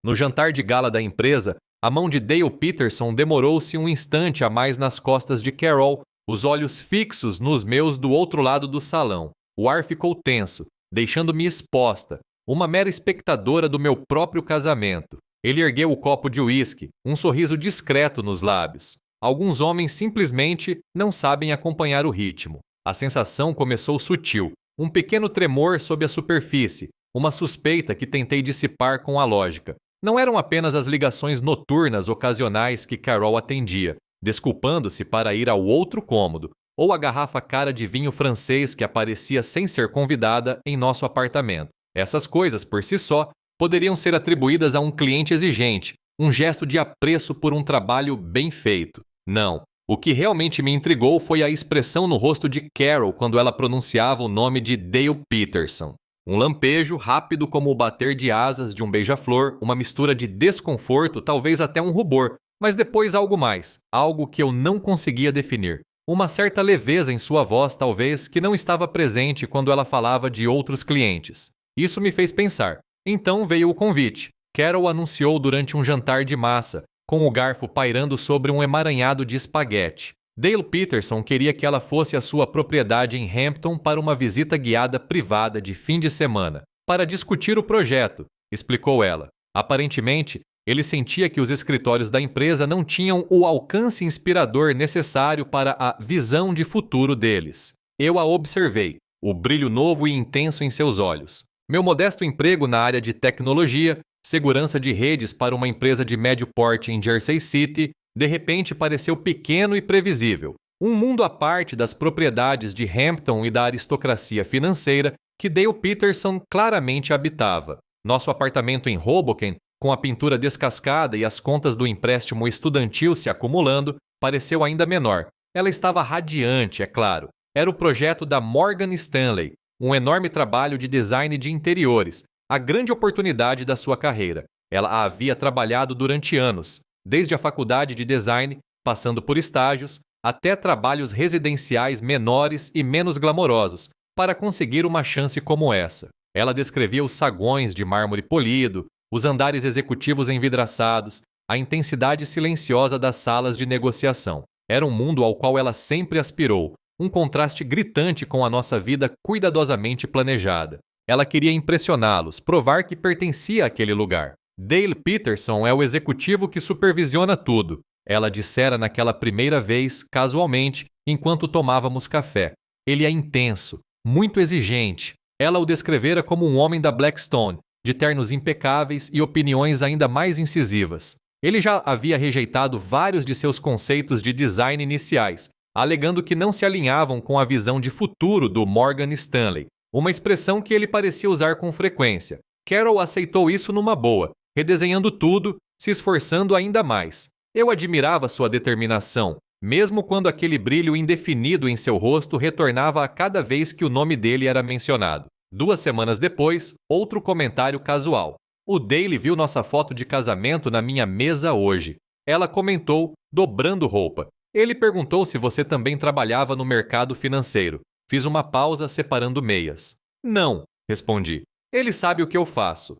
No jantar de gala da empresa, a mão de Dale Peterson demorou-se um instante a mais nas costas de Carol, os olhos fixos nos meus do outro lado do salão. O ar ficou tenso, deixando-me exposta, uma mera espectadora do meu próprio casamento. Ele ergueu o copo de uísque, um sorriso discreto nos lábios. Alguns homens simplesmente não sabem acompanhar o ritmo. A sensação começou sutil, um pequeno tremor sob a superfície, uma suspeita que tentei dissipar com a lógica. Não eram apenas as ligações noturnas ocasionais que Carol atendia, desculpando-se para ir ao outro cômodo, ou a garrafa cara de vinho francês que aparecia sem ser convidada em nosso apartamento. Essas coisas, por si só, poderiam ser atribuídas a um cliente exigente, um gesto de apreço por um trabalho bem feito. Não. O que realmente me intrigou foi a expressão no rosto de Carol quando ela pronunciava o nome de Dale Peterson. Um lampejo, rápido como o bater de asas de um beija-flor, uma mistura de desconforto, talvez até um rubor, mas depois algo mais, algo que eu não conseguia definir. Uma certa leveza em sua voz, talvez, que não estava presente quando ela falava de outros clientes. Isso me fez pensar. Então veio o convite. Carol anunciou durante um jantar de massa, com o garfo pairando sobre um emaranhado de espaguete. Dale Peterson queria que ela fosse à sua propriedade em Hampton para uma visita guiada privada de fim de semana, para discutir o projeto, explicou ela. Aparentemente, ele sentia que os escritórios da empresa não tinham o alcance inspirador necessário para a visão de futuro deles. Eu a observei, o brilho novo e intenso em seus olhos. Meu modesto emprego na área de tecnologia, segurança de redes para uma empresa de médio porte em Jersey City, de repente pareceu pequeno e previsível. Um mundo à parte das propriedades de Hampton e da aristocracia financeira que Dale Peterson claramente habitava. Nosso apartamento em Hoboken, com a pintura descascada e as contas do empréstimo estudantil se acumulando, pareceu ainda menor. Ela estava radiante, é claro. Era o projeto da Morgan Stanley, um enorme trabalho de design de interiores, a grande oportunidade da sua carreira. Ela a havia trabalhado durante anos, desde a faculdade de design, passando por estágios, até trabalhos residenciais menores e menos glamourosos, para conseguir uma chance como essa. Ela descrevia os saguões de mármore polido, os andares executivos envidraçados, a intensidade silenciosa das salas de negociação. Era um mundo ao qual ela sempre aspirou, um contraste gritante com a nossa vida cuidadosamente planejada. Ela queria impressioná-los, provar que pertencia àquele lugar. Dale Peterson é o executivo que supervisiona tudo, ela dissera naquela primeira vez, casualmente, enquanto tomávamos café. Ele é intenso, muito exigente. Ela o descrevera como um homem da Blackstone, de ternos impecáveis e opiniões ainda mais incisivas. Ele já havia rejeitado vários de seus conceitos de design iniciais, alegando que não se alinhavam com a visão de futuro do Morgan Stanley, uma expressão que ele parecia usar com frequência. Carol aceitou isso numa boa, redesenhando tudo, se esforçando ainda mais. Eu admirava sua determinação, mesmo quando aquele brilho indefinido em seu rosto retornava a cada vez que o nome dele era mencionado. 2 semanas depois, outro comentário casual. O Dale viu nossa foto de casamento na minha mesa hoje. Ela comentou, dobrando roupa. Ele perguntou se você também trabalhava no mercado financeiro. Fiz uma pausa separando meias. Não, respondi. Ele sabe o que eu faço.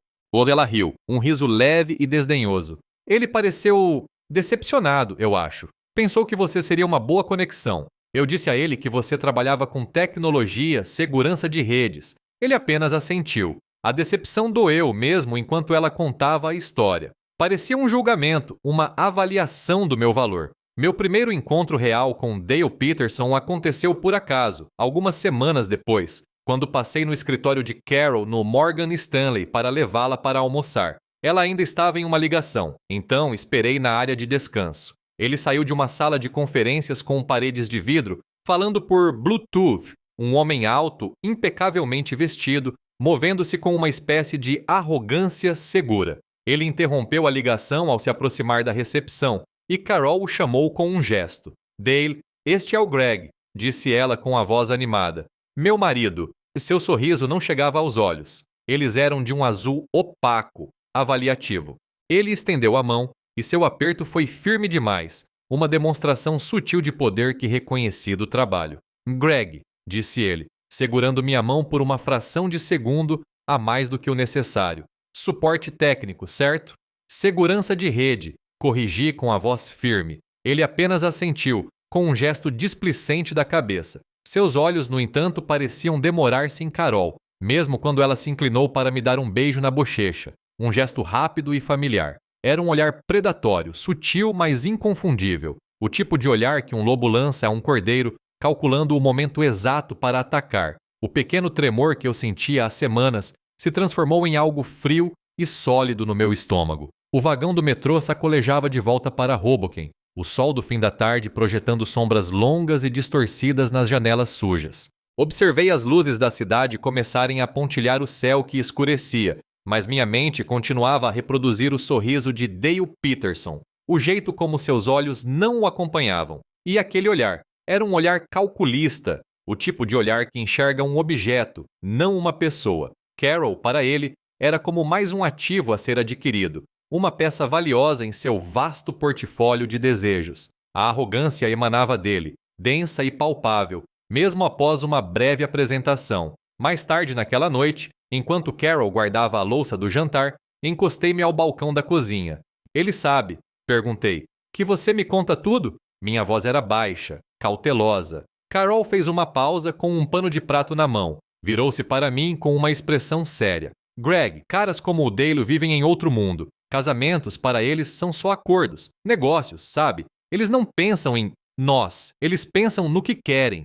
Ela riu, um riso leve e desdenhoso. Ele pareceu decepcionado, eu acho. Pensou que você seria uma boa conexão. Eu disse a ele que você trabalhava com tecnologia, segurança de redes. Ele apenas assentiu. A decepção doeu mesmo enquanto ela contava a história. Parecia um julgamento, uma avaliação do meu valor. Meu primeiro encontro real com Dale Peterson aconteceu por acaso, algumas semanas depois, quando passei no escritório de Carol no Morgan Stanley para levá-la para almoçar. Ela ainda estava em uma ligação, então esperei na área de descanso. Ele saiu de uma sala de conferências com paredes de vidro, falando por Bluetooth, um homem alto, impecavelmente vestido, movendo-se com uma espécie de arrogância segura. Ele interrompeu a ligação ao se aproximar da recepção, e Carol o chamou com um gesto. Dale, este é o Greg, disse ela com a voz animada. Meu marido. Seu sorriso não chegava aos olhos. Eles eram de um azul opaco, avaliativo. Ele estendeu a mão, e seu aperto foi firme demais, uma demonstração sutil de poder que reconheci do trabalho. Greg, disse ele, segurando minha mão por uma fração de segundo a mais do que o necessário. Suporte técnico, certo? Segurança de rede, corrigi com a voz firme. Ele apenas assentiu, com um gesto displicente da cabeça. Seus olhos, no entanto, pareciam demorar-se em Carol, mesmo quando ela se inclinou para me dar um beijo na bochecha. Um gesto rápido e familiar. Era um olhar predatório, sutil, mas inconfundível. O tipo de olhar que um lobo lança a um cordeiro, calculando o momento exato para atacar. O pequeno tremor que eu sentia há semanas se transformou em algo frio e sólido no meu estômago. O vagão do metrô sacolejava de volta para Hoboken, o sol do fim da tarde projetando sombras longas e distorcidas nas janelas sujas. Observei as luzes da cidade começarem a pontilhar o céu que escurecia, mas minha mente continuava a reproduzir o sorriso de Dale Peterson, o jeito como seus olhos não o acompanhavam. E aquele olhar era um olhar calculista, o tipo de olhar que enxerga um objeto, não uma pessoa. Carol, para ele, era como mais um ativo a ser adquirido, uma peça valiosa em seu vasto portfólio de desejos. A arrogância emanava dele, densa e palpável, mesmo após uma breve apresentação. Mais tarde naquela noite, enquanto Carol guardava a louça do jantar, encostei-me ao balcão da cozinha. Ele sabe, perguntei, que você me conta tudo? Minha voz era baixa, cautelosa. Carol fez uma pausa com um pano de prato na mão. Virou-se para mim com uma expressão séria. Greg, caras como o Dale vivem em outro mundo. Casamentos, para eles, são só acordos, negócios, sabe? Eles não pensam em nós, eles pensam no que querem.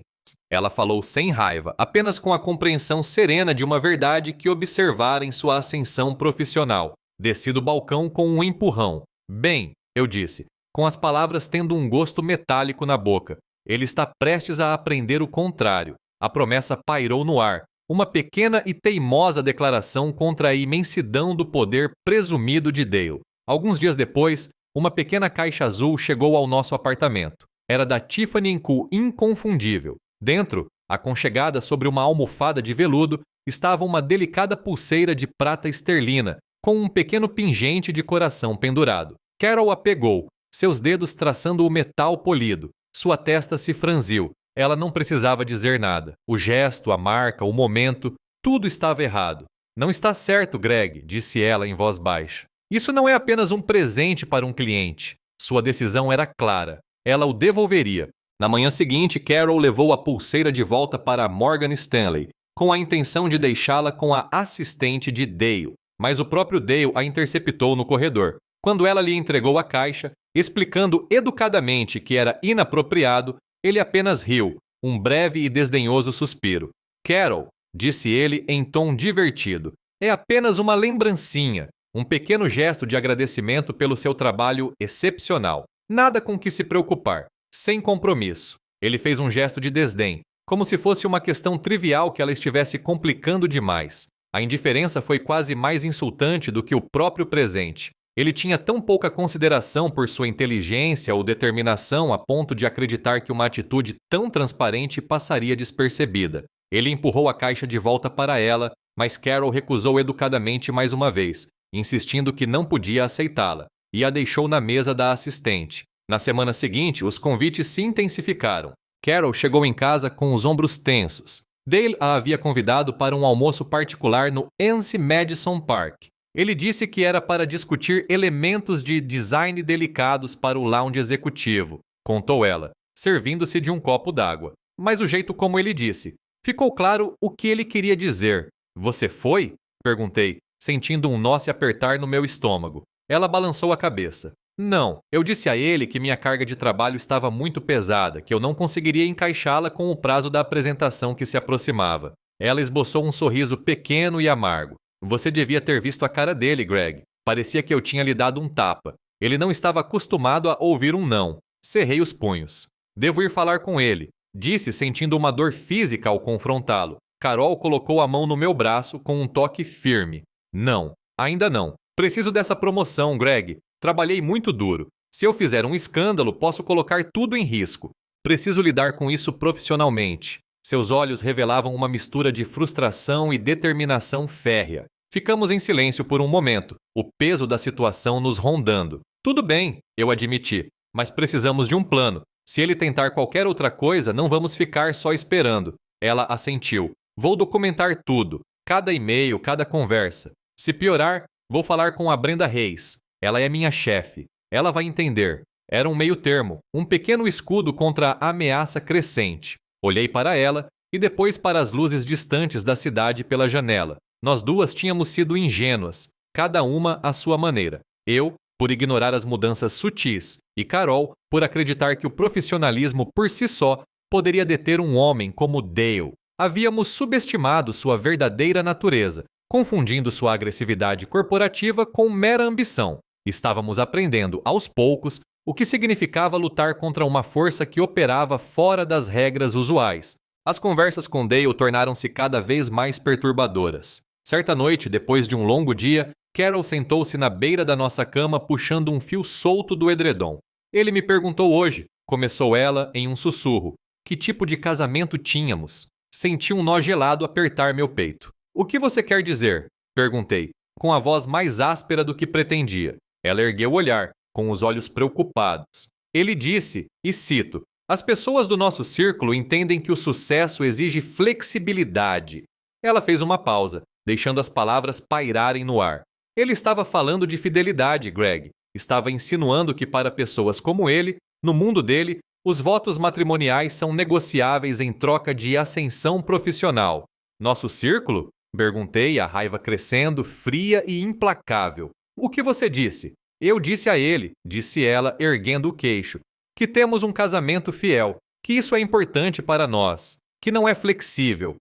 Ela falou sem raiva, apenas com a compreensão serena de uma verdade que observara em sua ascensão profissional. Desci do balcão com um empurrão. Bem, eu disse, com as palavras tendo um gosto metálico na boca. Ele está prestes a aprender o contrário. A promessa pairou no ar. Uma pequena e teimosa declaração contra a imensidão do poder presumido de Dale. Alguns dias depois, uma pequena caixa azul chegou ao nosso apartamento. Era da Tiffany & Co. inconfundível. Dentro, aconchegada sobre uma almofada de veludo, estava uma delicada pulseira de prata esterlina, com um pequeno pingente de coração pendurado. Carol a pegou, seus dedos traçando o metal polido. Sua testa se franziu. Ela não precisava dizer nada. O gesto, a marca, o momento, tudo estava errado. Não está certo, Greg, disse ela em voz baixa. Isso não é apenas um presente para um cliente. Sua decisão era clara. Ela o devolveria. Na manhã seguinte, Carol levou a pulseira de volta para Morgan Stanley, com a intenção de deixá-la com a assistente de Dale. Mas o próprio Dale a interceptou no corredor. Quando ela lhe entregou a caixa, explicando educadamente que era inapropriado, ele apenas riu, um breve e desdenhoso suspiro. Carol, disse ele em tom divertido, é apenas uma lembrancinha, um pequeno gesto de agradecimento pelo seu trabalho excepcional. Nada com que se preocupar, sem compromisso. Ele fez um gesto de desdém, como se fosse uma questão trivial que ela estivesse complicando demais. A indiferença foi quase mais insultante do que o próprio presente. Ele tinha tão pouca consideração por sua inteligência ou determinação a ponto de acreditar que uma atitude tão transparente passaria despercebida. Ele empurrou a caixa de volta para ela, mas Carol recusou educadamente mais uma vez, insistindo que não podia aceitá-la, e a deixou na mesa da assistente. Na semana seguinte, os convites se intensificaram. Carol chegou em casa com os ombros tensos. Dale a havia convidado para um almoço particular no Anse Madison Park. Ele disse que era para discutir elementos de design delicados para o lounge executivo, contou ela, servindo-se de um copo d'água. Mas o jeito como ele disse, ficou claro o que ele queria dizer. Você foi? Perguntei, sentindo um nó se apertar no meu estômago. Ela balançou a cabeça. Não, eu disse a ele que minha carga de trabalho estava muito pesada, que eu não conseguiria encaixá-la com o prazo da apresentação que se aproximava. Ela esboçou um sorriso pequeno e amargo. Você devia ter visto a cara dele, Greg. Parecia que eu tinha lhe dado um tapa. Ele não estava acostumado a ouvir um não. Cerrei os punhos. Devo ir falar com ele, disse, sentindo uma dor física ao confrontá-lo. Carol colocou a mão no meu braço com um toque firme. Não, ainda não. Preciso dessa promoção, Greg. Trabalhei muito duro. Se eu fizer um escândalo, posso colocar tudo em risco. Preciso lidar com isso profissionalmente. Seus olhos revelavam uma mistura de frustração e determinação férrea. Ficamos em silêncio por um momento, o peso da situação nos rondando. Tudo bem, eu admiti, mas precisamos de um plano. Se ele tentar qualquer outra coisa, não vamos ficar só esperando. Ela assentiu. Vou documentar tudo, cada e-mail, cada conversa. Se piorar, vou falar com a Brenda Reis. Ela é minha chefe. Ela vai entender. Era um meio-termo, um pequeno escudo contra a ameaça crescente. Olhei para ela e depois para as luzes distantes da cidade pela janela. Nós duas tínhamos sido ingênuas, cada uma à sua maneira. Eu, por ignorar as mudanças sutis, e Carol, por acreditar que o profissionalismo por si só poderia deter um homem como Dale. Havíamos subestimado sua verdadeira natureza, confundindo sua agressividade corporativa com mera ambição. Estávamos aprendendo, aos poucos, o que significava lutar contra uma força que operava fora das regras usuais. As conversas com Dale tornaram-se cada vez mais perturbadoras. Certa noite, depois de um longo dia, Carol sentou-se na beira da nossa cama puxando um fio solto do edredom. Ele me perguntou hoje, começou ela em um sussurro, que tipo de casamento tínhamos. Senti um nó gelado apertar meu peito. O que você quer dizer? Perguntei, com a voz mais áspera do que pretendia. Ela ergueu o olhar, com os olhos preocupados. Ele disse, e cito, as pessoas do nosso círculo entendem que o sucesso exige flexibilidade. Ela fez uma pausa, deixando as palavras pairarem no ar. Ele estava falando de fidelidade, Greg. Estava insinuando que para pessoas como ele, no mundo dele, os votos matrimoniais são negociáveis em troca de ascensão profissional. Nosso círculo? Perguntei, a raiva crescendo, fria e implacável. O que você disse? Eu disse a ele, disse ela, erguendo o queixo, que temos um casamento fiel, que isso é importante para nós, que não é flexível.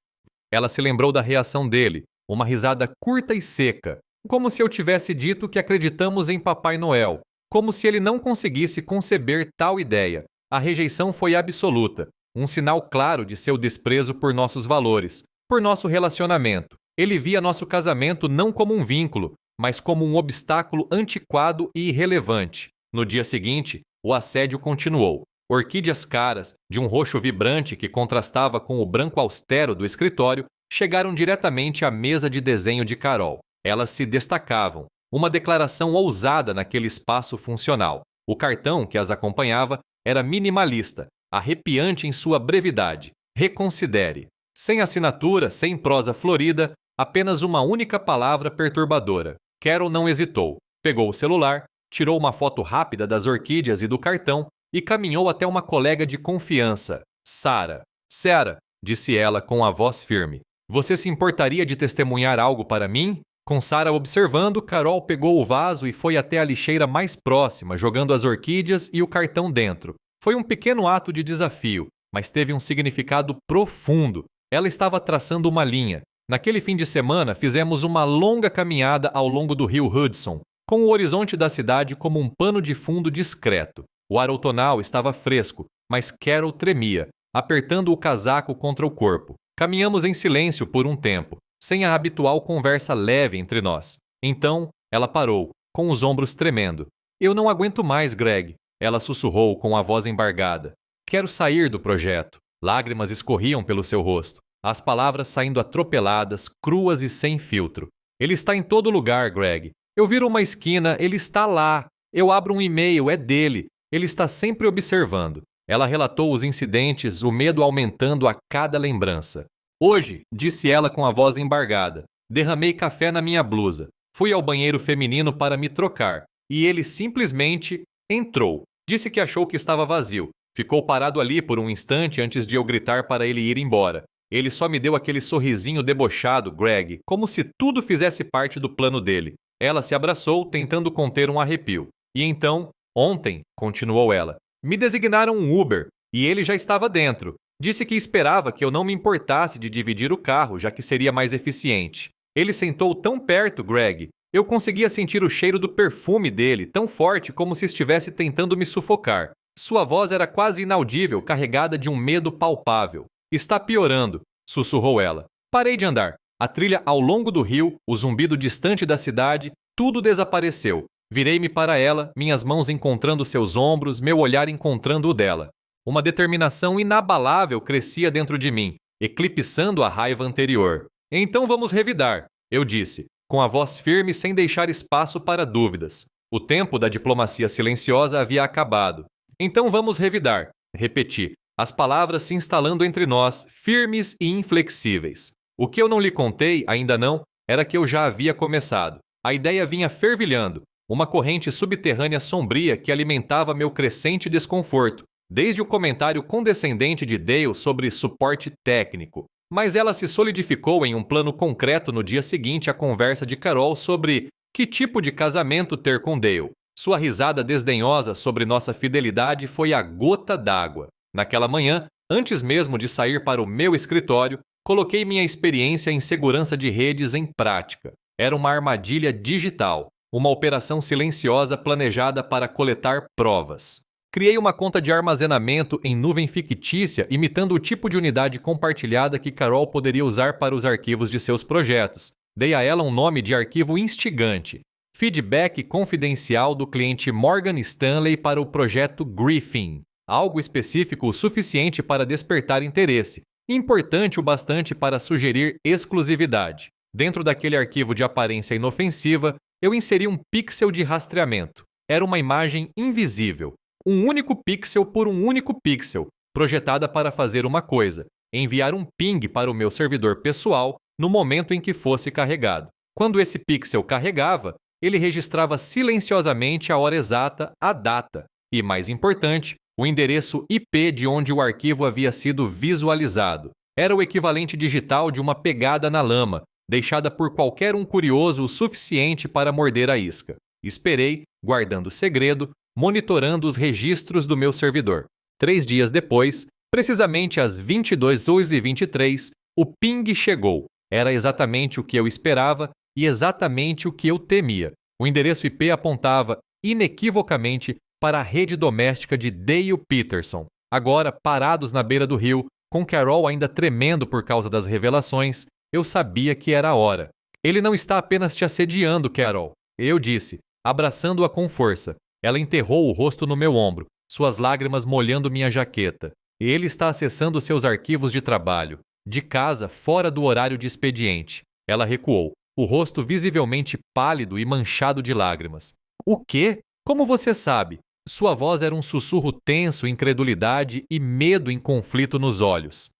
Ela se lembrou da reação dele, uma risada curta e seca, como se eu tivesse dito que acreditamos em Papai Noel, como se ele não conseguisse conceber tal ideia. A rejeição foi absoluta, um sinal claro de seu desprezo por nossos valores, por nosso relacionamento. Ele via nosso casamento não como um vínculo, mas como um obstáculo antiquado e irrelevante. No dia seguinte, o assédio continuou. Orquídeas caras, de um roxo vibrante que contrastava com o branco austero do escritório, chegaram diretamente à mesa de desenho de Carol. Elas se destacavam, uma declaração ousada naquele espaço funcional. O cartão que as acompanhava era minimalista, arrepiante em sua brevidade. Reconsidere. Sem assinatura, sem prosa florida, apenas uma única palavra perturbadora. Carol não hesitou. Pegou o celular, tirou uma foto rápida das orquídeas e do cartão e caminhou até uma colega de confiança, Sarah. Sarah, disse ela com a voz firme. Você se importaria de testemunhar algo para mim? Com Sarah observando, Carol pegou o vaso e foi até a lixeira mais próxima, jogando as orquídeas e o cartão dentro. Foi um pequeno ato de desafio, mas teve um significado profundo. Ela estava traçando uma linha. Naquele fim de semana, fizemos uma longa caminhada ao longo do rio Hudson, com o horizonte da cidade como um pano de fundo discreto. O ar outonal estava fresco, mas Carol tremia, apertando o casaco contra o corpo. Caminhamos em silêncio por um tempo, sem a habitual conversa leve entre nós. Então, ela parou, com os ombros tremendo. Eu não aguento mais, Greg, ela sussurrou com a voz embargada. Quero sair do projeto. Lágrimas escorriam pelo seu rosto, as palavras saindo atropeladas, cruas e sem filtro. Ele está em todo lugar, Greg. Eu viro uma esquina, ele está lá. Eu abro um e-mail, é dele. Ele está sempre observando. Ela relatou os incidentes, o medo aumentando a cada lembrança. Hoje, disse ela com a voz embargada, derramei café na minha blusa. Fui ao banheiro feminino para me trocar. E ele simplesmente entrou. Disse que achou que estava vazio. Ficou parado ali por um instante antes de eu gritar para ele ir embora. Ele só me deu aquele sorrisinho debochado, Greg, como se tudo fizesse parte do plano dele. Ela se abraçou, tentando conter um arrepio. E então, ontem, continuou ela, me designaram um Uber, e ele já estava dentro. Disse que esperava que eu não me importasse de dividir o carro, já que seria mais eficiente. Ele sentou tão perto, Greg. Eu conseguia sentir o cheiro do perfume dele, tão forte como se estivesse tentando me sufocar. Sua voz era quase inaudível, carregada de um medo palpável. Está piorando, sussurrou ela. Parei de andar. A trilha ao longo do rio, o zumbido distante da cidade, tudo desapareceu. Virei-me para ela, minhas mãos encontrando seus ombros, meu olhar encontrando o dela. Uma determinação inabalável crescia dentro de mim, eclipsando a raiva anterior. Então vamos revidar, eu disse, com a voz firme sem deixar espaço para dúvidas. O tempo da diplomacia silenciosa havia acabado. Então vamos revidar, repeti, as palavras se instalando entre nós, firmes e inflexíveis. O que eu não lhe contei, ainda não, era que eu já havia começado. A ideia vinha fervilhando. uma corrente subterrânea sombria que alimentava meu crescente desconforto, desde o comentário condescendente de Dale sobre suporte técnico. Mas ela se solidificou em um plano concreto no dia seguinte à conversa de Carol sobre que tipo de casamento ter com Dale. Sua risada desdenhosa sobre nossa fidelidade foi a gota d'água. Naquela manhã, antes mesmo de sair para o meu escritório, coloquei minha experiência em segurança de redes em prática. Era uma armadilha digital, uma operação silenciosa planejada para coletar provas. Criei uma conta de armazenamento em nuvem fictícia, imitando o tipo de unidade compartilhada que Carol poderia usar para os arquivos de seus projetos. Dei a ela um nome de arquivo instigante: feedback confidencial do cliente Morgan Stanley para o projeto Griffin. Algo específico o suficiente para despertar interesse, importante o bastante para sugerir exclusividade. Dentro daquele arquivo de aparência inofensiva, eu inseri um pixel de rastreamento. Era uma imagem invisível. Um único pixel por um único pixel, projetada para fazer uma coisa: enviar um ping para o meu servidor pessoal no momento em que fosse carregado. Quando esse pixel carregava, ele registrava silenciosamente a hora exata, a data e, mais importante, o endereço IP de onde o arquivo havia sido visualizado. Era o equivalente digital de uma pegada na lama, deixada por qualquer um curioso o suficiente para morder a isca. Esperei, guardando o segredo, monitorando os registros do meu servidor. 3 dias depois, precisamente às 22h23, o ping chegou. Era exatamente o que eu esperava e exatamente o que eu temia. O endereço IP apontava, inequivocamente, para a rede doméstica de Dale Peterson. Agora, parados na beira do rio, com Carol ainda tremendo por causa das revelações, eu sabia que era a hora. Ele não está apenas te assediando, Carol, eu disse, abraçando-a com força. Ela enterrou o rosto no meu ombro, suas lágrimas molhando minha jaqueta. Ele está acessando seus arquivos de trabalho, de casa, fora do horário de expediente. Ela recuou, o rosto visivelmente pálido e manchado de lágrimas. O quê? Como você sabe? Sua voz era um sussurro tenso, incredulidade e medo em conflito nos olhos.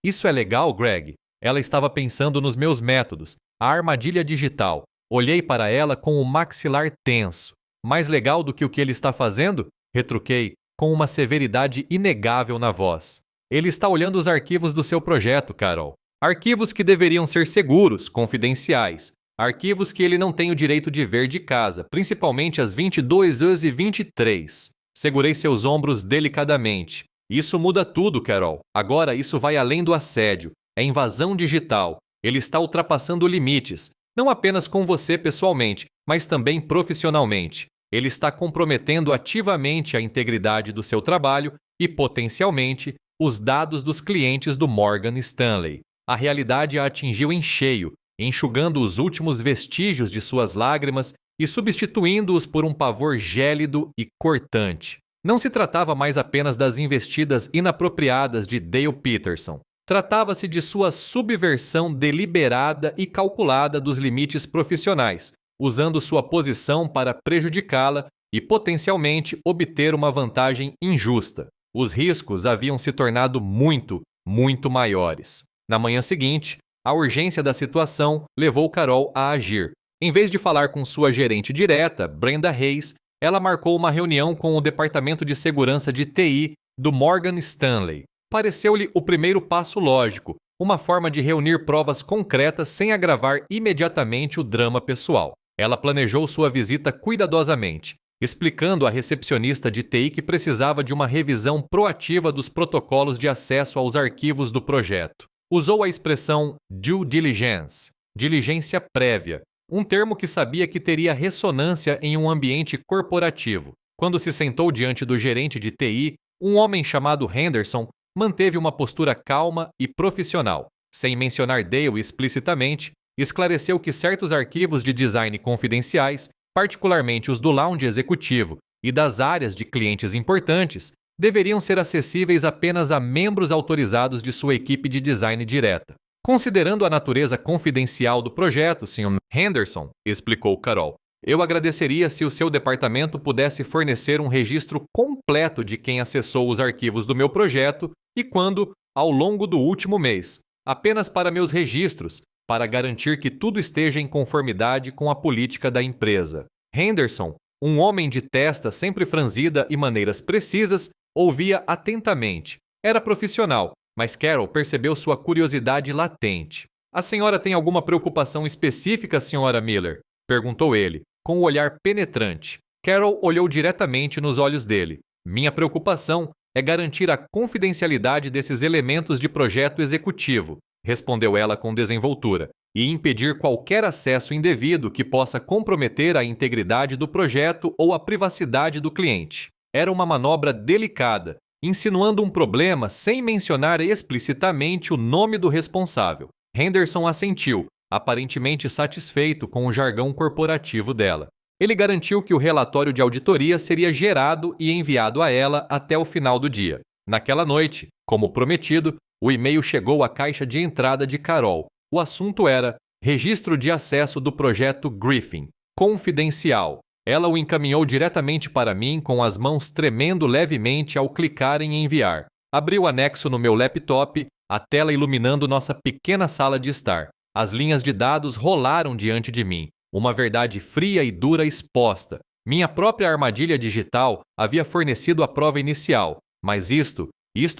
Isso é legal, Greg? Ela estava pensando nos meus métodos, a armadilha digital. Olhei para ela com o maxilar tenso. Mais legal do que o que ele está fazendo? Retruquei, com uma severidade inegável na voz. Ele está olhando os arquivos do seu projeto, Carol. Arquivos que deveriam ser seguros, confidenciais. Arquivos que ele não tem o direito de ver de casa, principalmente às 22h23. Segurei seus ombros delicadamente. Isso muda tudo, Carol. Agora isso vai além do assédio. É invasão digital. Ele está ultrapassando limites. Não apenas com você pessoalmente, mas também profissionalmente. Ele está comprometendo ativamente a integridade do seu trabalho e, potencialmente, os dados dos clientes do Morgan Stanley. A realidade a atingiu em cheio, enxugando os últimos vestígios de suas lágrimas e substituindo-os por um pavor gélido e cortante. Não se tratava mais apenas das investidas inapropriadas de Dale Peterson. Tratava-se de sua subversão deliberada e calculada dos limites profissionais, usando sua posição para prejudicá-la e, potencialmente, obter uma vantagem injusta. Os riscos haviam se tornado muito, muito maiores. Na manhã seguinte, a urgência da situação levou Carol a agir. Em vez de falar com sua gerente direta, Brenda Hayes, ela marcou uma reunião com o Departamento de Segurança de TI do Morgan Stanley. Pareceu-lhe o primeiro passo lógico, uma forma de reunir provas concretas sem agravar imediatamente o drama pessoal. Ela planejou sua visita cuidadosamente, explicando à recepcionista de TI que precisava de uma revisão proativa dos protocolos de acesso aos arquivos do projeto. Usou a expressão due diligence, diligência prévia, um termo que sabia que teria ressonância em um ambiente corporativo. Quando se sentou diante do gerente de TI, um homem chamado Henderson manteve uma postura calma e profissional. Sem mencionar Dale explicitamente, esclareceu que certos arquivos de design confidenciais, particularmente os do lounge executivo e das áreas de clientes importantes, deveriam ser acessíveis apenas a membros autorizados de sua equipe de design direta. Considerando a natureza confidencial do projeto, Sr. Henderson, explicou Carol, eu agradeceria se o seu departamento pudesse fornecer um registro completo de quem acessou os arquivos do meu projeto e quando, ao longo do último mês, apenas para meus registros, para garantir que tudo esteja em conformidade com a política da empresa. Henderson, um homem de testa sempre franzida e maneiras precisas, ouvia atentamente. Era profissional, mas Carol percebeu sua curiosidade latente. A senhora tem alguma preocupação específica, senhora Miller? Perguntou ele, com um olhar penetrante. Carol olhou diretamente nos olhos dele. Minha preocupação é garantir a confidencialidade desses elementos de projeto executivo, respondeu ela com desenvoltura, e impedir qualquer acesso indevido que possa comprometer a integridade do projeto ou a privacidade do cliente. Era uma manobra delicada, insinuando um problema sem mencionar explicitamente o nome do responsável. Henderson assentiu, aparentemente satisfeito com o jargão corporativo dela. Ele garantiu que o relatório de auditoria seria gerado e enviado a ela até o final do dia. Naquela noite, como prometido, o e-mail chegou à caixa de entrada de Carol. O assunto era registro de acesso do projeto Griffin, confidencial. Ela o encaminhou diretamente para mim com as mãos tremendo levemente ao clicar em enviar. Abri o anexo no meu laptop, a tela iluminando nossa pequena sala de estar. As linhas de dados rolaram diante de mim. Uma verdade fria e dura exposta. Minha própria armadilha digital havia fornecido a prova inicial, mas isto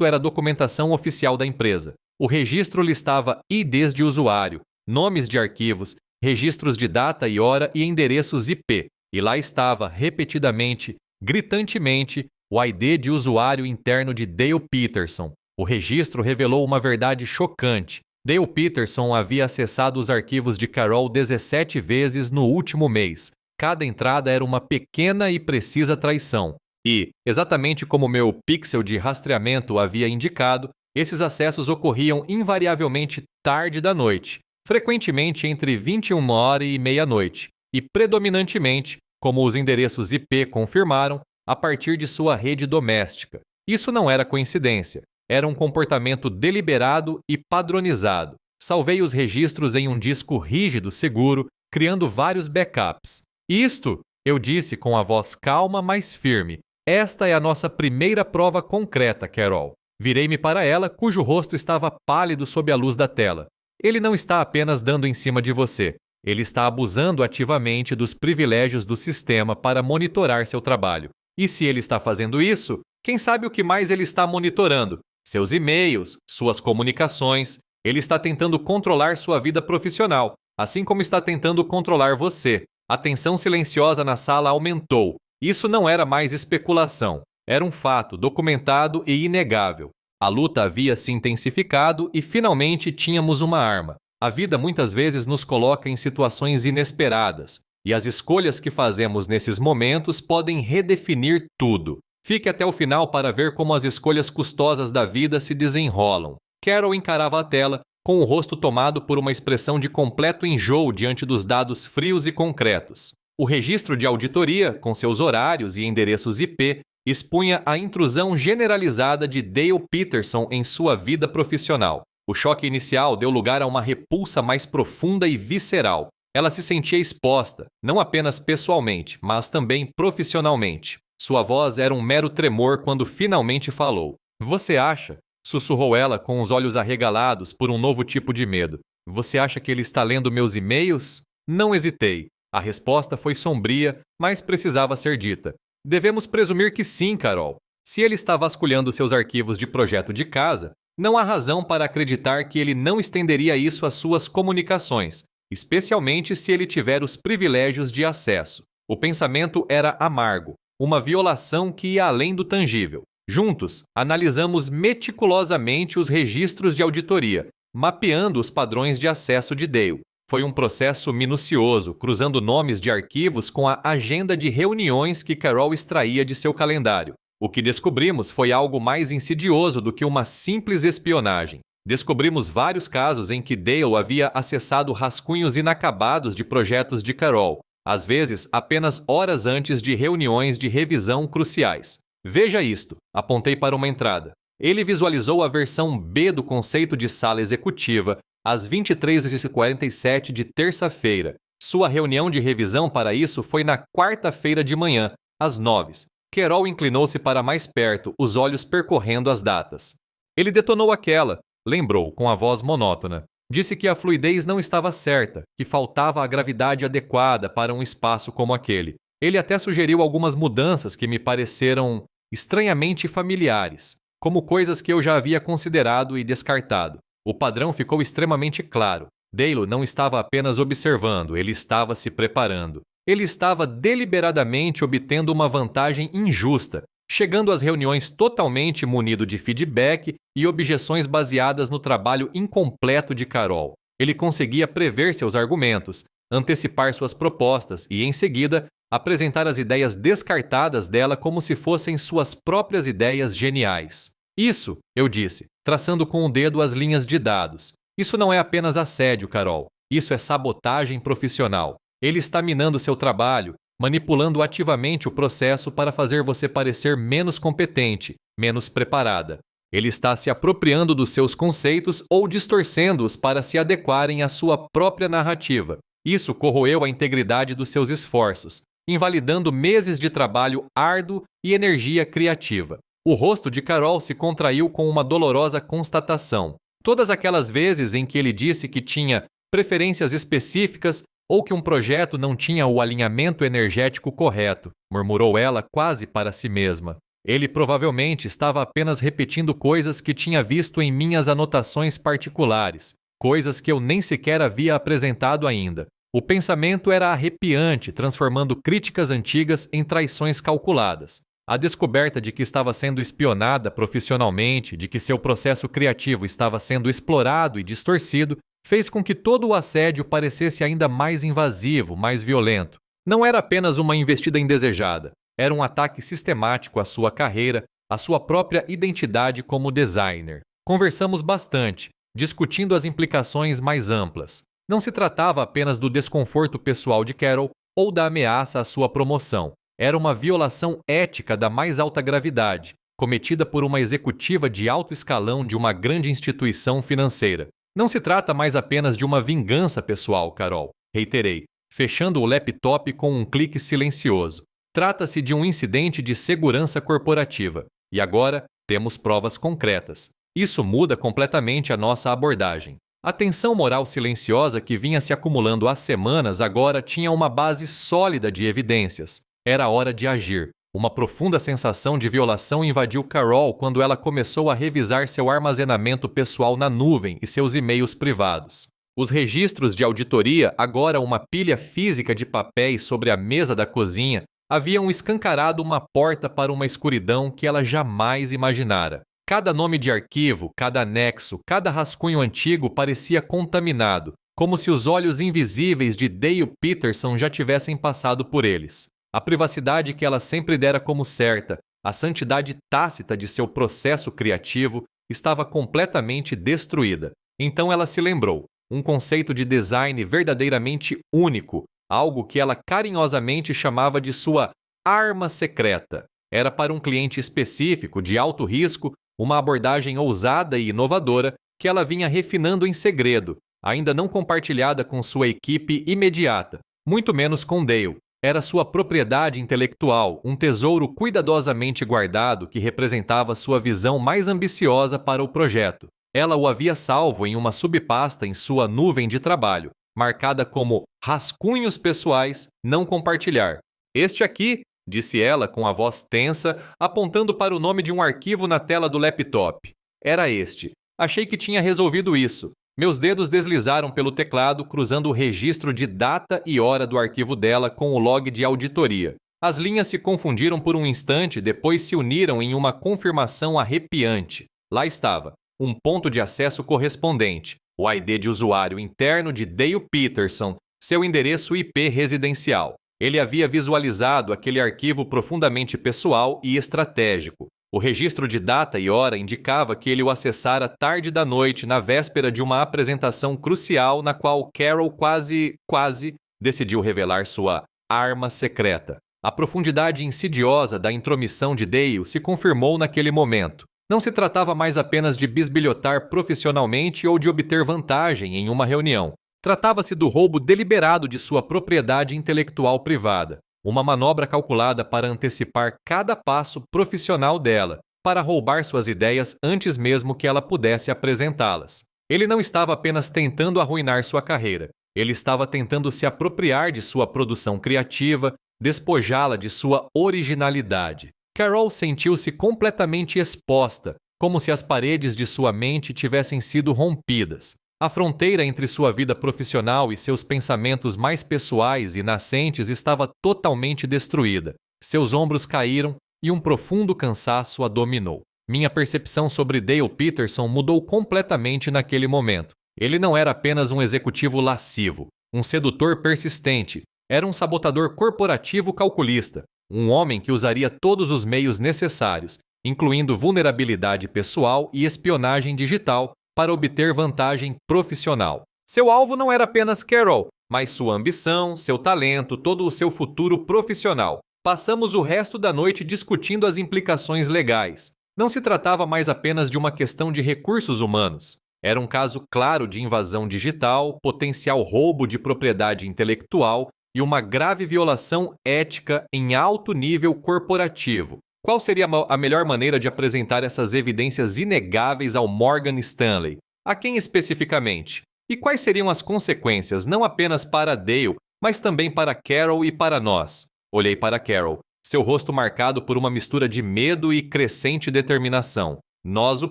era a documentação oficial da empresa. O registro listava IDs de usuário, nomes de arquivos, registros de data e hora e endereços IP. E lá estava, repetidamente, gritantemente, o ID de usuário interno de Dale Peterson. O registro revelou uma verdade chocante. Dale Peterson havia acessado os arquivos de Carol 17 vezes no último mês. Cada entrada era uma pequena e precisa traição. E, exatamente como meu pixel de rastreamento havia indicado, esses acessos ocorriam invariavelmente tarde da noite, frequentemente entre 21h e meia-noite, e predominantemente, como os endereços IP confirmaram, a partir de sua rede doméstica. Isso não era coincidência. Era um comportamento deliberado e padronizado. Salvei os registros em um disco rígido seguro, criando vários backups. Isto, eu disse com a voz calma, mas firme. Esta é a nossa primeira prova concreta, Carol. Virei-me para ela, cujo rosto estava pálido sob a luz da tela. Ele não está apenas dando em cima de você. Ele está abusando ativamente dos privilégios do sistema para monitorar seu trabalho. E se ele está fazendo isso, quem sabe o que mais ele está monitorando? Seus e-mails, suas comunicações. Ele está tentando controlar sua vida profissional, assim como está tentando controlar você. A tensão silenciosa na sala aumentou. Isso não era mais especulação. Era um fato documentado e inegável. A luta havia se intensificado e finalmente tínhamos uma arma. A vida muitas vezes nos coloca em situações inesperadas, e as escolhas que fazemos nesses momentos podem redefinir tudo. Fique até o final para ver como as escolhas custosas da vida se desenrolam. Carol encarava a tela, com o rosto tomado por uma expressão de completo enjoo diante dos dados frios e concretos. O registro de auditoria, com seus horários e endereços IP, expunha a intrusão generalizada de Dale Peterson em sua vida profissional. O choque inicial deu lugar a uma repulsa mais profunda e visceral. Ela se sentia exposta, não apenas pessoalmente, mas também profissionalmente. Sua voz era um mero tremor quando finalmente falou. Você acha? Sussurrou ela com os olhos arregalados por um novo tipo de medo. Você acha que ele está lendo meus e-mails? Não hesitei. A resposta foi sombria, mas precisava ser dita. Devemos presumir que sim, Carol. Se ele está vasculhando seus arquivos de projeto de casa, não há razão para acreditar que ele não estenderia isso às suas comunicações, especialmente se ele tiver os privilégios de acesso. O pensamento era amargo. Uma violação que ia além do tangível. Juntos, analisamos meticulosamente os registros de auditoria, mapeando os padrões de acesso de Dale. Foi um processo minucioso, cruzando nomes de arquivos com a agenda de reuniões que Carol extraía de seu calendário. O que descobrimos foi algo mais insidioso do que uma simples espionagem. Descobrimos vários casos em que Dale havia acessado rascunhos inacabados de projetos de Carol, às vezes apenas horas antes de reuniões de revisão cruciais. Veja isto, apontei para uma entrada. Ele visualizou a versão B do conceito de sala executiva às 23h47 de terça-feira. Sua reunião de revisão para isso foi na quarta-feira de manhã, às 9. Carol inclinou-se para mais perto, os olhos percorrendo as datas. Ele detonou aquela, lembrou com a voz monótona. Disse que a fluidez não estava certa, que faltava a gravidade adequada para um espaço como aquele. Ele até sugeriu algumas mudanças que me pareceram estranhamente familiares, como coisas que eu já havia considerado e descartado. O padrão ficou extremamente claro. Dale não estava apenas observando, ele estava se preparando. Ele estava deliberadamente obtendo uma vantagem injusta, chegando às reuniões totalmente munido de feedback e objeções baseadas no trabalho incompleto de Carol. Ele conseguia prever seus argumentos, antecipar suas propostas e, em seguida, apresentar as ideias descartadas dela como se fossem suas próprias ideias geniais. Isso, eu disse, traçando com o dedo as linhas de dados. Isso não é apenas assédio, Carol. Isso é sabotagem profissional. Ele está minando seu trabalho, manipulando ativamente o processo para fazer você parecer menos competente, menos preparada. Ele está se apropriando dos seus conceitos ou distorcendo-os para se adequarem à sua própria narrativa. Isso corroeu a integridade dos seus esforços, invalidando meses de trabalho árduo e energia criativa. O rosto de Carol se contraiu com uma dolorosa constatação. Todas aquelas vezes em que ele disse que tinha preferências específicas ou que um projeto não tinha o alinhamento energético correto, murmurou ela quase para si mesma. Ele provavelmente estava apenas repetindo coisas que tinha visto em minhas anotações particulares, coisas que eu nem sequer havia apresentado ainda. O pensamento era arrepiante, transformando críticas antigas em traições calculadas. A descoberta de que estava sendo espionada profissionalmente, de que seu processo criativo estava sendo explorado e distorcido, fez com que todo o assédio parecesse ainda mais invasivo, mais violento. Não era apenas uma investida indesejada, era um ataque sistemático à sua carreira, à sua própria identidade como designer. Conversamos bastante, discutindo as implicações mais amplas. Não se tratava apenas do desconforto pessoal de Carol ou da ameaça à sua promoção. Era uma violação ética da mais alta gravidade, cometida por uma executiva de alto escalão de uma grande instituição financeira. Não se trata mais apenas de uma vingança pessoal, Carol, reiterei, fechando o laptop com um clique silencioso. Trata-se de um incidente de segurança corporativa. E agora temos provas concretas. Isso muda completamente a nossa abordagem. A tensão moral silenciosa que vinha se acumulando há semanas agora tinha uma base sólida de evidências. Era hora de agir. Uma profunda sensação de violação invadiu Carol quando ela começou a revisar seu armazenamento pessoal na nuvem e seus e-mails privados. Os registros de auditoria, agora uma pilha física de papéis sobre a mesa da cozinha, haviam escancarado uma porta para uma escuridão que ela jamais imaginara. Cada nome de arquivo, cada anexo, cada rascunho antigo parecia contaminado, como se os olhos invisíveis de Dale Peterson já tivessem passado por eles. A privacidade que ela sempre dera como certa, a santidade tácita de seu processo criativo, estava completamente destruída. Então ela se lembrou, um conceito de design verdadeiramente único, algo que ela carinhosamente chamava de sua arma secreta. Era para um cliente específico, de alto risco, uma abordagem ousada e inovadora que ela vinha refinando em segredo, ainda não compartilhada com sua equipe imediata, muito menos com Dale. Era sua propriedade intelectual, um tesouro cuidadosamente guardado que representava sua visão mais ambiciosa para o projeto. Ela o havia salvo em uma subpasta em sua nuvem de trabalho, marcada como rascunhos pessoais, não compartilhar. Este aqui, disse ela com a voz tensa, apontando para o nome de um arquivo na tela do laptop. Era este. Achei que tinha resolvido isso. Meus dedos deslizaram pelo teclado, cruzando o registro de data e hora do arquivo dela com o log de auditoria. As linhas se confundiram por um instante, depois se uniram em uma confirmação arrepiante. Lá estava, um ponto de acesso correspondente, o ID de usuário interno de Dale Peterson, seu endereço IP residencial. Ele havia visualizado aquele arquivo profundamente pessoal e estratégico. O registro de data e hora indicava que ele o acessara tarde da noite, na véspera de uma apresentação crucial na qual Carol quase decidiu revelar sua arma secreta. A profundidade insidiosa da intromissão de Dale se confirmou naquele momento. Não se tratava mais apenas de bisbilhotar profissionalmente ou de obter vantagem em uma reunião. Tratava-se do roubo deliberado de sua propriedade intelectual privada. Uma manobra calculada para antecipar cada passo profissional dela, para roubar suas ideias antes mesmo que ela pudesse apresentá-las. Ele não estava apenas tentando arruinar sua carreira, ele estava tentando se apropriar de sua produção criativa, despojá-la de sua originalidade. Carol sentiu-se completamente exposta, como se as paredes de sua mente tivessem sido rompidas. A fronteira entre sua vida profissional e seus pensamentos mais pessoais e nascentes estava totalmente destruída. Seus ombros caíram e um profundo cansaço a dominou. Minha percepção sobre Dale Peterson mudou completamente naquele momento. Ele não era apenas um executivo lascivo, um sedutor persistente, era um sabotador corporativo calculista, um homem que usaria todos os meios necessários, incluindo vulnerabilidade pessoal e espionagem digital, para obter vantagem profissional. Seu alvo não era apenas Carol, mas sua ambição, seu talento, todo o seu futuro profissional. Passamos o resto da noite discutindo as implicações legais. Não se tratava mais apenas de uma questão de recursos humanos. Era um caso claro de invasão digital, potencial roubo de propriedade intelectual e uma grave violação ética em alto nível corporativo. Qual seria a melhor maneira de apresentar essas evidências inegáveis ao Morgan Stanley? A quem especificamente? E quais seriam as consequências não apenas para Dale, mas também para Carol e para nós? Olhei para Carol, seu rosto marcado por uma mistura de medo e crescente determinação. Nós o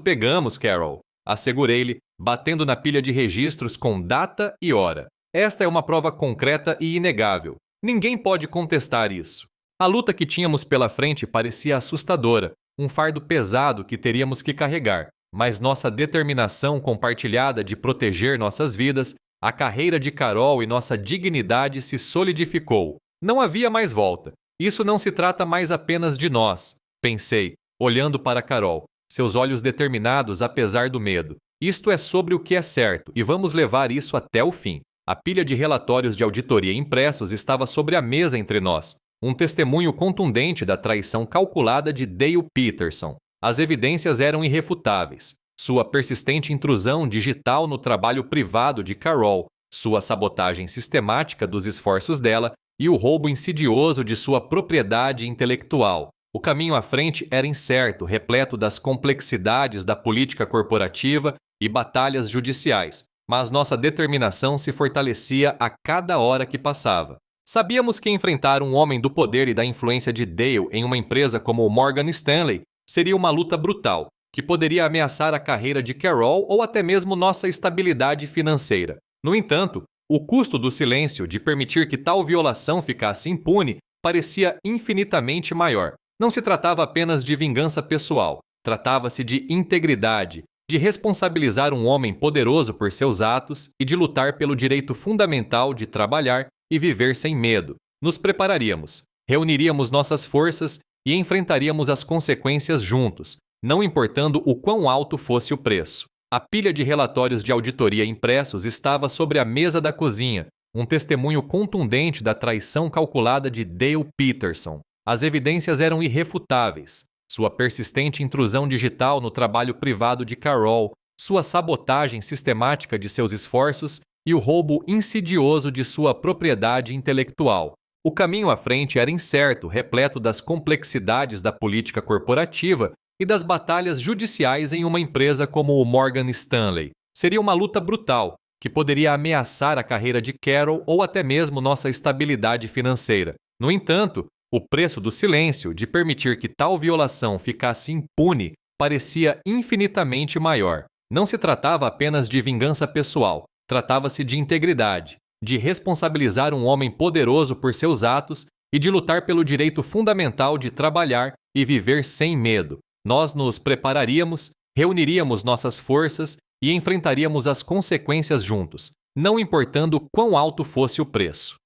pegamos, Carol, assegurei-lhe, batendo na pilha de registros com data e hora. Esta é uma prova concreta e inegável. Ninguém pode contestar isso. A luta que tínhamos pela frente parecia assustadora, um fardo pesado que teríamos que carregar, mas nossa determinação compartilhada de proteger nossas vidas, a carreira de Carol e nossa dignidade se solidificou. Não havia mais volta. Isso não se trata mais apenas de nós, pensei, olhando para Carol, seus olhos determinados apesar do medo. Isto é sobre o que é certo e vamos levar isso até o fim. A pilha de relatórios de auditoria impressos estava sobre a mesa entre nós. Um testemunho contundente da traição calculada de Dale Peterson. As evidências eram irrefutáveis. Sua persistente intrusão digital no trabalho privado de Carol, sua sabotagem sistemática dos esforços dela e o roubo insidioso de sua propriedade intelectual. O caminho à frente era incerto, repleto das complexidades da política corporativa e batalhas judiciais, mas nossa determinação se fortalecia a cada hora que passava. Sabíamos que enfrentar um homem do poder e da influência de Dale em uma empresa como o Morgan Stanley seria uma luta brutal, que poderia ameaçar a carreira de Carol ou até mesmo nossa estabilidade financeira. No entanto, o custo do silêncio de permitir que tal violação ficasse impune parecia infinitamente maior. Não se tratava apenas de vingança pessoal, tratava-se de integridade, de responsabilizar um homem poderoso por seus atos e de lutar pelo direito fundamental de trabalhar e viver sem medo. Nos prepararíamos, reuniríamos nossas forças e enfrentaríamos as consequências juntos, não importando o quão alto fosse o preço. A pilha de relatórios de auditoria impressos estava sobre a mesa da cozinha, um testemunho contundente da traição calculada de Dale Peterson. As evidências eram irrefutáveis. Sua persistente intrusão digital no trabalho privado de Carol, sua sabotagem sistemática de seus esforços e o roubo insidioso de sua propriedade intelectual. O caminho à frente era incerto, repleto das complexidades da política corporativa e das batalhas judiciais em uma empresa como o Morgan Stanley. Seria uma luta brutal, que poderia ameaçar a carreira de Carol ou até mesmo nossa estabilidade financeira. No entanto, o preço do silêncio, de permitir que tal violação ficasse impune, parecia infinitamente maior. Não se tratava apenas de vingança pessoal, tratava-se de integridade, de responsabilizar um homem poderoso por seus atos e de lutar pelo direito fundamental de trabalhar e viver sem medo. Nós nos prepararíamos, reuniríamos nossas forças e enfrentaríamos as consequências juntos, não importando quão alto fosse o preço.